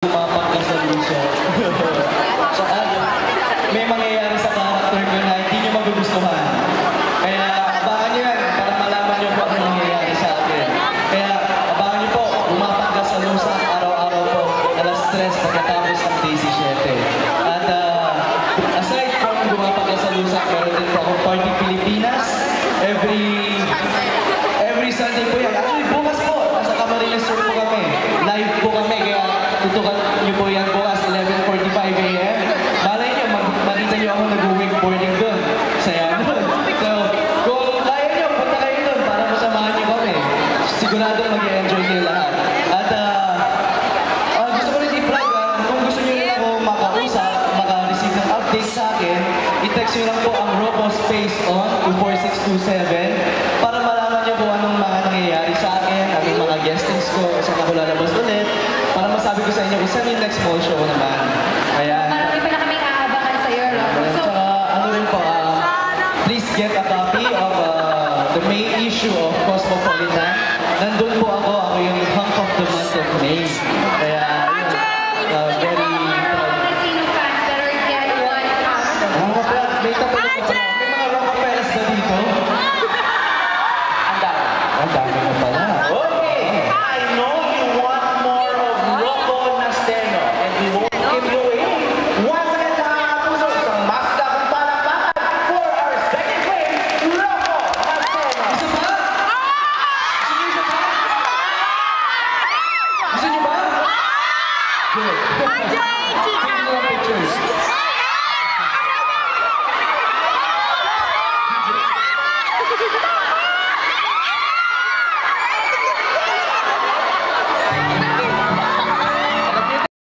Pumapak ka sa luso. So, may mangyayari sa character ko na hindi nyo magugustuhan. Kaya, abangan nyo yan para malaman nyo kung ano mangyayari sa akin. Kaya, abangan nyo po, pumapak ka sa luso araw-araw po, alas 3 pagkatapos ng day 17. At, aside from pumapak ka sa luso, meron din po akong Party Pilipinas. Every Sunday po yan. Actually, bukas po, nasa Camarines Sur po kami. Live po kami, kaya tutukan niyo po yan bukas, 11:45 AM. Malay niyo, makita niyo ako nag-wakeboarding doon. Saya doon. So, kung kaya niyo, punta kayo doon para masamahan niyo kami. Sigurado mag-enjoy kayo lahat. At gusto ko rin i-plug, kung gusto niyo rin ako makausap, maka-receive ng update sa akin, i-text niyo lang po ang Robo Space On to 4627 para malaman niyo kung anong mga nangyayari sa akin, ang mga guestings ko, saan ako lalabas ulit, para masabi ko sa inyo kung saan yung next mall show naman. Ayan. Marami pa na kaming aabangan sa'yo, Robo. So, ano rin po, please get a copy of the May issue of Cosmopolitan. Nandun po ako yung hunk of the month of May. Kaya, very proud. Casino fans better get one copy. May tapos ko pala. May mga Rockefellers ba dito? Ang dami na pala. Okay, I know you want more of Rocco Nasteno, and we won't give you away. Once again, mga puso, isang masdakong palakpakan for our second place, Rocco Nasteno. Gusto ba? Gusto niyo ba? Good. Tingnan mo ang pictures. Thank you.